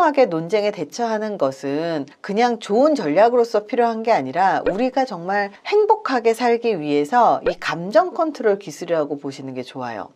현명하게 논쟁에 대처하는 것은 그냥 좋은 전략으로서 필요한 게 아니라 우리가 정말 행복하게 살기 위해서 이 감정 컨트롤 기술이라고 보시는 게 좋아요.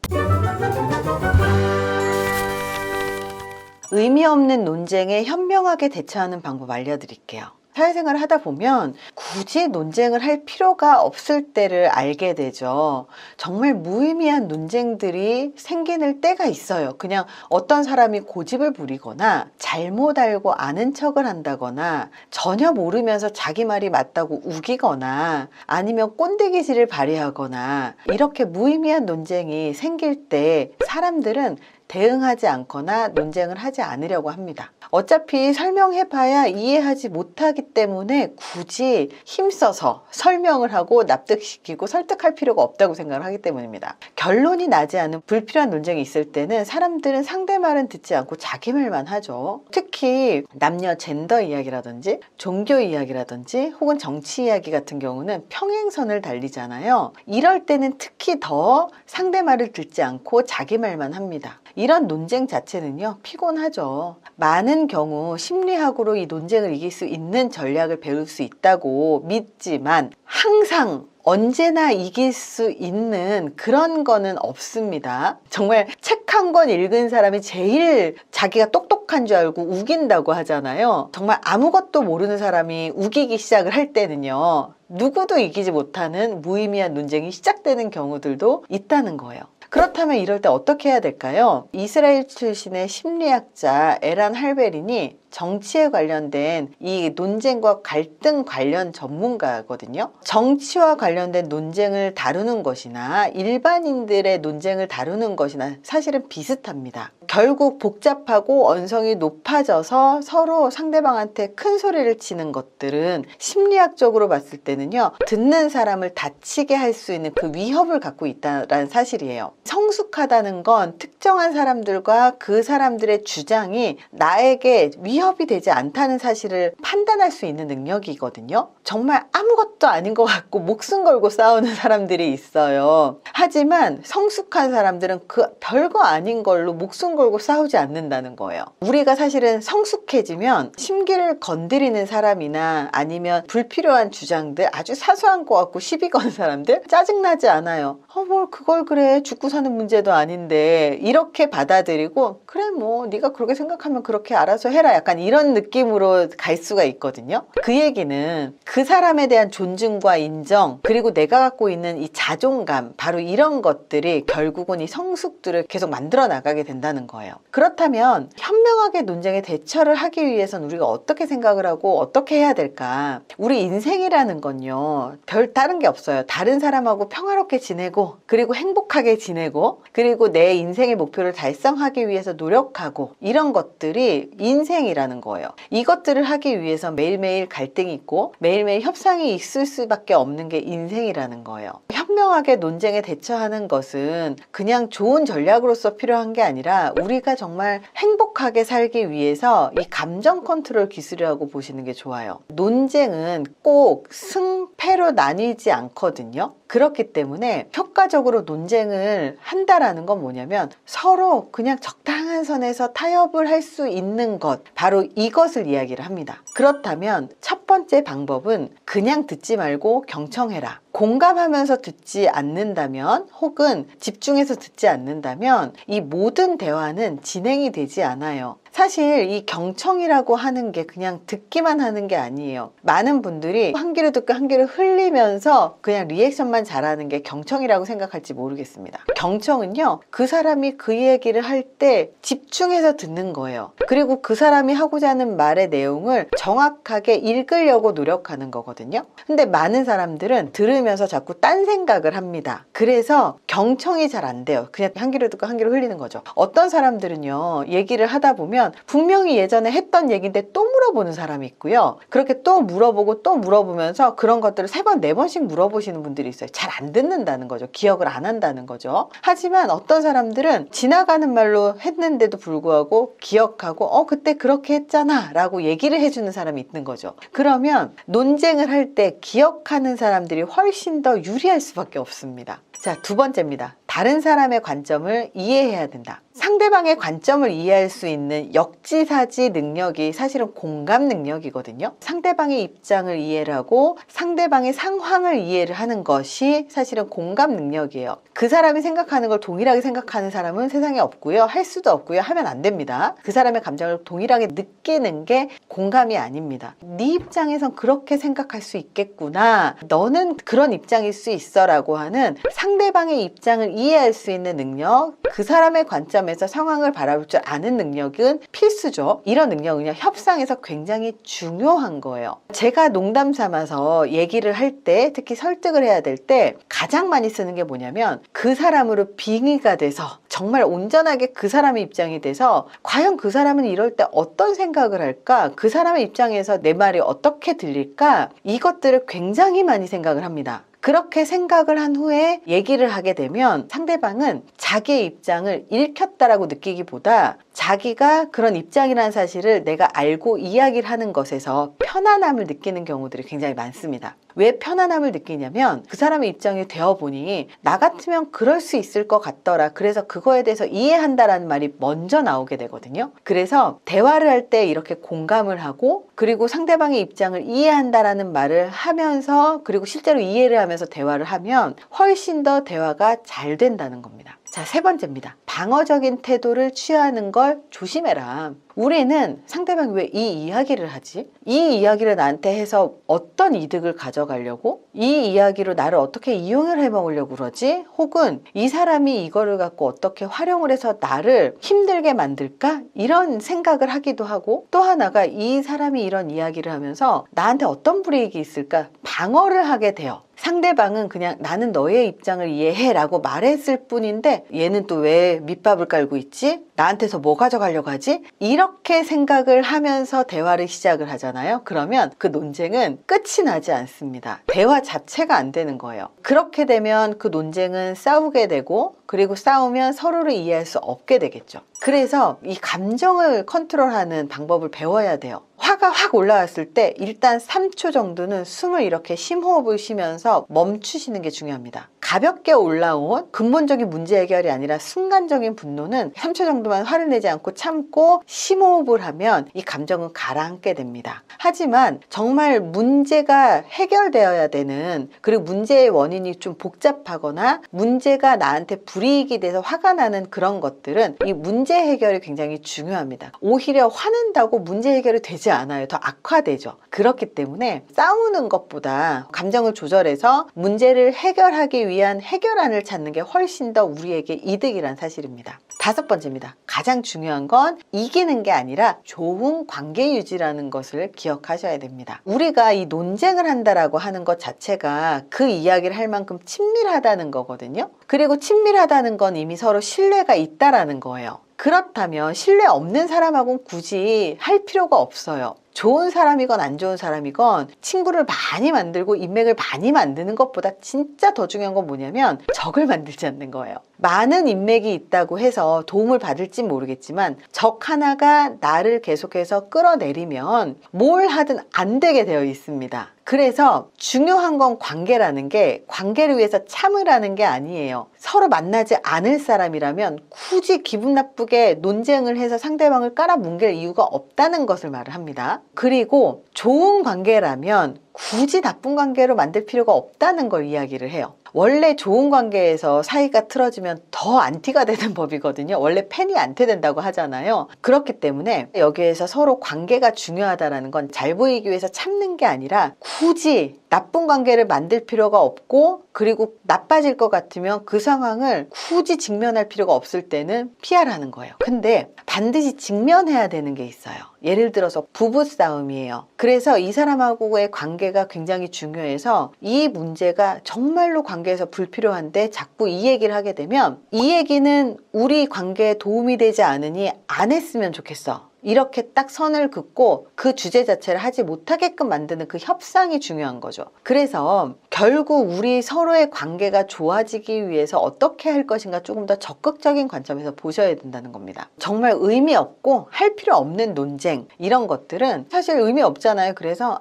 의미 없는 논쟁에 현명하게 대처하는 방법 알려드릴게요. 사회생활을 하다 보면 굳이 논쟁을 할 필요가 없을 때를 알게 되죠. 정말 무의미한 논쟁들이 생기는 때가 있어요. 그냥 어떤 사람이 고집을 부리거나 잘못 알고 아는 척을 한다거나 전혀 모르면서 자기 말이 맞다고 우기거나 아니면 꼰대기질을 발휘하거나 이렇게 무의미한 논쟁이 생길 때 사람들은 대응하지 않거나 논쟁을 하지 않으려고 합니다. 어차피 설명해봐야 이해하지 못하기 때문에 굳이 힘써서 설명을 하고 납득시키고 설득할 필요가 없다고 생각을 하기 때문입니다. 결론이 나지 않은 불필요한 논쟁이 있을 때는 사람들은 상대 말은 듣지 않고 자기 말만 하죠. 특히 남녀 젠더 이야기라든지 종교 이야기라든지 혹은 정치 이야기 같은 경우는 평행선을 달리잖아요. 이럴 때는 특히 더 상대 말을 듣지 않고 자기 말만 합니다. 이런 논쟁 자체는요, 피곤하죠. 많은 경우 심리학으로 이 논쟁을 이길 수 있는 전략을 배울 수 있다고 믿지만 항상 언제나 이길 수 있는 그런 거는 없습니다. 정말 책 한 권 읽은 사람이 제일 자기가 똑똑한 줄 알고 우긴다고 하잖아요. 정말 아무것도 모르는 사람이 우기기 시작을 할 때는요, 누구도 이기지 못하는 무의미한 논쟁이 시작되는 경우들도 있다는 거예요. 그렇다면 이럴 때 어떻게 해야 될까요? 이스라엘 출신의 심리학자 에란 할베린이 정치에 관련된 이 논쟁과 갈등 관련 전문가거든요. 정치와 관련된 논쟁을 다루는 것이나 일반인들의 논쟁을 다루는 것이나 사실은 비슷합니다. 결국 복잡하고 언성이 높아져서 서로 상대방한테 큰 소리를 치는 것들은 심리학적으로 봤을 때는요, 듣는 사람을 다치게 할 수 있는 그 위협을 갖고 있다는 사실이에요. 성숙하다는 건 특정한 사람들과 그 사람들의 주장이 나에게 위협이 되지 않다는 사실을 판단할 수 있는 능력이거든요. 정말 아무것도 아닌 것 같고 목숨 걸고 싸우는 사람들이 있어요. 하지만 성숙한 사람들은 그 별거 아닌 걸로 목숨 걸고 싸우지 않는다는 거예요. 우리가 사실은 성숙해지면 심기를 건드리는 사람이나 아니면 불필요한 주장들, 아주 사소한 거 갖고 시비 거는 사람들 짜증나지 않아요. 뭘 그걸 그래, 죽고 사는 문제도 아닌데, 이렇게 받아들이고 그래 뭐 네가 그렇게 생각하면 그렇게 알아서 해라, 약간 이런 느낌으로 갈 수가 있거든요. 그 얘기는 그 사람에 대한 존중과 인정, 그리고 내가 갖고 있는 이 자존감, 바로 이런 것들이 결국은 이 성숙들을 계속 만들어 나가게 된다는 거예요. 그렇다면 현명하게 논쟁에 대처를 하기 위해서는 우리가 어떻게 생각을 하고 어떻게 해야 될까? 우리 인생이라는 건요, 별 다른 게 없어요. 다른 사람하고 평화롭게 지내고, 그리고 행복하게 지내고, 그리고 내 인생의 목표를 달성하기 위해서 노력하고, 이런 것들이 인생이라는 거예요. 이것들을 하기 위해서 매일매일 갈등이 있고 매일매일 협상이 있을 수밖에 없는 게 인생이라는 거예요. 현명하게 논쟁에 대처하는 것은 그냥 좋은 전략으로서 필요한 게 아니라 우리가 정말 행복하게 살기 위해서 이 감정 컨트롤 기술이라고 보시는 게 좋아요. 논쟁은 꼭 승패로 나뉘지 않거든요. 그렇기 때문에 효과적으로 논쟁을 한다라는 건 뭐냐면 서로 그냥 적당한 선에서 타협을 할 수 있는 것, 바로 이것을 이야기를 합니다. 그렇다면 첫 번째 방법은 그냥 듣지 말고 경청해라. 공감하면서 듣지 않는다면, 혹은 집중해서 듣지 않는다면 이 모든 대화는 진행이 되지 않아요. 사실 이 경청이라고 하는 게 그냥 듣기만 하는 게 아니에요. 많은 분들이 한 귀로 듣고 한 귀로 흘리면서 그냥 리액션만 잘하는 게 경청이라고 생각할지 모르겠습니다. 경청은요, 그 사람이 그 얘기를 할 때 집중해서 듣는 거예요. 그리고 그 사람이 하고자 하는 말의 내용을 정확하게 읽으려고 노력하는 거거든요. 근데 많은 사람들은 들으면서 자꾸 딴 생각을 합니다. 그래서 경청이 잘 안 돼요. 그냥 한 귀로 듣고 한 귀로 흘리는 거죠. 어떤 사람들은요, 얘기를 하다 보면 분명히 예전에 했던 얘기인데 또 물어보는 사람이 있고요. 그렇게 또 물어보고 또 물어보면서 그런 것들을 3번, 4번씩 물어보시는 분들이 있어요. 잘 안 듣는다는 거죠. 기억을 안 한다는 거죠. 하지만 어떤 사람들은 지나가는 말로 했는데도 불구하고 기억하고 그때 그렇게 했잖아 라고 얘기를 해주는 사람이 있는 거죠. 그러면 논쟁을 할 때 기억하는 사람들이 훨씬 더 유리할 수밖에 없습니다. 자, 두 번째입니다. 다른 사람의 관점을 이해해야 된다. 상대방의 관점을 이해할 수 있는 역지사지 능력이 사실은 공감 능력이거든요. 상대방의 입장을 이해를 하고 상대방의 상황을 이해를 하는 것이 사실은 공감 능력이에요. 그 사람이 생각하는 걸 동일하게 생각하는 사람은 세상에 없고요. 할 수도 없고요. 하면 안 됩니다. 그 사람의 감정을 동일하게 느끼는 게 공감이 아닙니다. 네 입장에선 그렇게 생각할 수 있겠구나. 너는 그런 입장일 수 있어 라고 하는 상대방의 입장을 이해할 수 있는 능력, 그 사람의 관점에서 상황을 바라볼 줄 아는 능력은 필수죠. 이런 능력은요, 협상에서 굉장히 중요한 거예요. 제가 농담 삼아서 얘기를 할 때, 특히 설득을 해야 될 때 가장 많이 쓰는 게 뭐냐면, 그 사람으로 빙의가 돼서 정말 온전하게 그 사람의 입장이 돼서 과연 그 사람은 이럴 때 어떤 생각을 할까? 그 사람의 입장에서 내 말이 어떻게 들릴까? 이것들을 굉장히 많이 생각을 합니다. 그렇게 생각을 한 후에 얘기를 하게 되면 상대방은 자기의 입장을 읽혔다라고 느끼기보다 자기가 그런 입장이라는 사실을 내가 알고 이야기를 하는 것에서 편안함을 느끼는 경우들이 굉장히 많습니다. 왜 편안함을 느끼냐면 그 사람의 입장이 되어보니 나 같으면 그럴 수 있을 것 같더라. 그래서 그거에 대해서 이해한다라는 말이 먼저 나오게 되거든요. 그래서 대화를 할 때 이렇게 공감을 하고 그리고 상대방의 입장을 이해한다라는 말을 하면서 그리고 실제로 이해를 하면서 대화를 하면 훨씬 더 대화가 잘 된다는 겁니다. 자, 세 번째입니다. 방어적인 태도를 취하는 걸 조심해라. 우리는 상대방이 왜 이 이야기를 하지? 이 이야기를 나한테 해서 어떤 이득을 가져가려고? 이 이야기로 나를 어떻게 이용을 해먹으려고 그러지? 혹은 이 사람이 이거를 갖고 어떻게 활용을 해서 나를 힘들게 만들까? 이런 생각을 하기도 하고, 또 하나가 이 사람이 이런 이야기를 하면서 나한테 어떤 불이익이 있을까? 방어를 하게 돼요. 상대방은 그냥 나는 너의 입장을 이해해 라고 말했을 뿐인데 얘는 또 왜 밑밥을 깔고 있지? 나한테서 뭐 가져가려고 하지? 이렇게 생각을 하면서 대화를 시작을 하잖아요. 그러면 그 논쟁은 끝이 나지 않습니다. 대화 자체가 안 되는 거예요. 그렇게 되면 그 논쟁은 싸우게 되고 그리고 싸우면 서로를 이해할 수 없게 되겠죠. 그래서 이 감정을 컨트롤하는 방법을 배워야 돼요. 화가 확 올라왔을 때 일단 3초 정도는 숨을 이렇게 심호흡을 쉬면서 멈추시는 게 중요합니다. 가볍게 올라온 근본적인 문제 해결이 아니라 순간적인 분노는 3초 정도만 화를 내지 않고 참고 심호흡을 하면 이 감정은 가라앉게 됩니다. 하지만 정말 문제가 해결되어야 되는, 그리고 문제의 원인이 좀 복잡하거나 문제가 나한테 불이익이 돼서 화가 나는 그런 것들은 이 문제 해결이 굉장히 중요합니다. 오히려 화낸다고 문제 해결이 되지 않아요. 더 악화되죠. 그렇기 때문에 싸우는 것보다 감정을 조절해서 문제를 해결하기 위한 해결안을 찾는 게 훨씬 더 우리에게 이득이란 사실입니다. 5번째입니다. 가장 중요한 건 이기는 게 아니라 좋은 관계 유지라는 것을 기억하셔야 됩니다. 우리가 이 논쟁을 한다라고 하는 것 자체가 그 이야기를 할 만큼 친밀하다는 거거든요. 그리고 친밀하다는 건 이미 서로 신뢰가 있다라는 거예요. 그렇다면 신뢰 없는 사람하고는 굳이 할 필요가 없어요. 좋은 사람이건 안 좋은 사람이건 친구를 많이 만들고 인맥을 많이 만드는 것보다 진짜 더 중요한 건 뭐냐면 적을 만들지 않는 거예요. 많은 인맥이 있다고 해서 도움을 받을진 모르겠지만 적 하나가 나를 계속해서 끌어내리면 뭘 하든 안 되게 되어 있습니다. 그래서 중요한 건 관계라는 게 관계를 위해서 참으라는 게 아니에요. 서로 만나지 않을 사람이라면 굳이 기분 나쁘게 논쟁을 해서 상대방을 깔아뭉갤 이유가 없다는 것을 말을 합니다. 그리고 좋은 관계라면 굳이 나쁜 관계로 만들 필요가 없다는 걸 이야기를 해요. 원래 좋은 관계에서 사이가 틀어지면 더 안티가 되는 법이거든요. 원래 팬이 안티된다고 하잖아요. 그렇기 때문에 여기에서 서로 관계가 중요하다는 건 잘 보이기 위해서 참는 게 아니라 굳이 나쁜 관계를 만들 필요가 없고, 그리고 나빠질 것 같으면 그 상황을 굳이 직면할 필요가 없을 때는 피하라는 거예요. 근데 반드시 직면해야 되는 게 있어요. 예를 들어서 부부싸움이에요. 그래서 이 사람하고의 관계가 굉장히 중요해서 이 문제가 정말로 관계에서 불필요한데 자꾸 이 얘기를 하게 되면 이 얘기는 우리 관계에 도움이 되지 않으니 안 했으면 좋겠어. 이렇게 딱 선을 긋고 그 주제 자체를 하지 못하게끔 만드는 그 협상이 중요한 거죠. 그래서 결국 우리 서로의 관계가 좋아지기 위해서 어떻게 할 것인가 조금 더 적극적인 관점에서 보셔야 된다는 겁니다. 정말 의미 없고 할 필요 없는 논쟁 이런 것들은 사실 의미 없잖아요. 그래서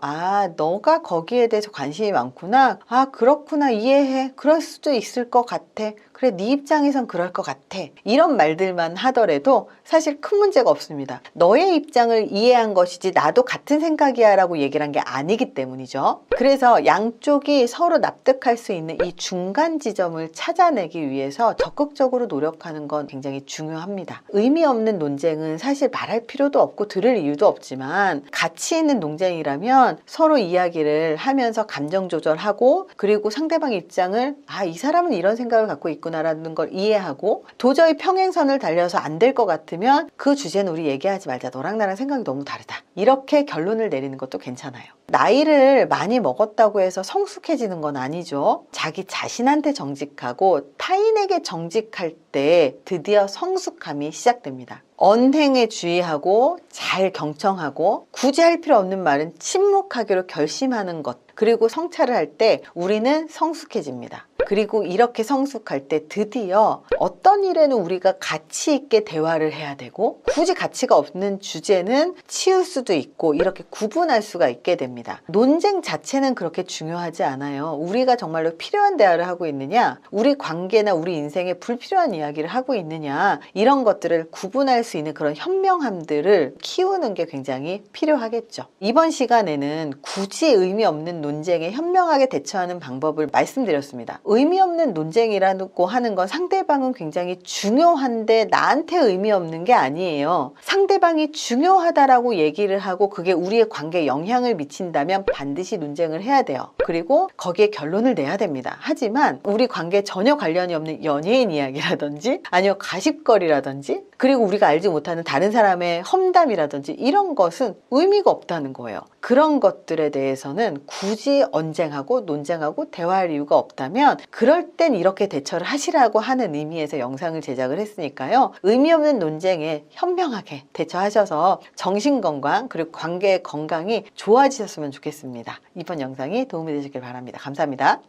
너가 거기에 대해서 관심이 많구나. 그렇구나. 이해해. 그럴 수도 있을 것 같아. 그래, 네 입장에선 그럴 것 같아. 이런 말들만 하더라도 사실 큰 문제가 없습니다. 너의 입장을 이해한 것이지 나도 같은 생각이야 라고 얘기를 한 게 아니기 때문이죠. 그래서 양쪽이 서로 납득할 수 있는 이 중간 지점을 찾아내기 위해서 적극적으로 노력하는 건 굉장히 중요합니다. 의미 없는 논쟁은 사실 말할 필요도 없고 들을 이유도 없지만 가치 있는 논쟁이라면 서로 이야기를 하면서 감정 조절하고 그리고 상대방 입장을 이 사람은 이런 생각을 갖고 있구나라는 걸 이해하고 도저히 평행선을 달려서 안 될 것 같으면 그 주제는 우리 얘기하지 말자. 너랑 나랑 생각이 너무 다르다. 이렇게 결론을 내리는 것도 괜찮아요. 나이를 많이 먹었다고 해서 성숙해지는 건 아니죠. 자기 자신한테 정직하고 타인에게 정직할 때 드디어 성숙함이 시작됩니다. 언행에 주의하고 잘 경청하고 굳이 할 필요 없는 말은 침묵하기로 결심하는 것. 그리고 성찰을 할 때 우리는 성숙해집니다. 그리고 이렇게 성숙할 때 드디어 어떤 일에는 우리가 가치 있게 대화를 해야 되고 굳이 가치가 없는 주제는 치울 수도 있고 이렇게 구분할 수가 있게 됩니다. 논쟁 자체는 그렇게 중요하지 않아요. 우리가 정말로 필요한 대화를 하고 있느냐, 우리 관계나 우리 인생에 불필요한 이야기를 하고 있느냐, 이런 것들을 구분할 수 있는 그런 현명함들을 키우는 게 굉장히 필요하겠죠. 이번 시간에는 굳이 의미 없는 논쟁에 현명하게 대처하는 방법을 말씀드렸습니다. 의미 없는 논쟁이라고 하는 건 상대방은 굉장히 중요한데 나한테 의미 없는 게 아니에요. 상대방이 중요하다라고 얘기를 하고 그게 우리의 관계에 영향을 미친다면 반드시 논쟁을 해야 돼요. 그리고 거기에 결론을 내야 됩니다. 하지만 우리 관계에 전혀 관련이 없는 연예인 이야기라든지 아니면 가십거리라든지 그리고 우리가 알지 못하는 다른 사람의 험담이라든지 이런 것은 의미가 없다는 거예요. 그런 것들에 대해서는 굳이 언쟁하고 논쟁하고 대화할 이유가 없다면 그럴 땐 이렇게 대처를 하시라고 하는 의미에서 영상을 제작을 했으니까요. 의미 없는 논쟁에 현명하게 대처하셔서 정신건강 그리고 관계의 건강이 좋아지셨으면 좋겠습니다. 이번 영상이 도움이 되셨길 바랍니다. 감사합니다.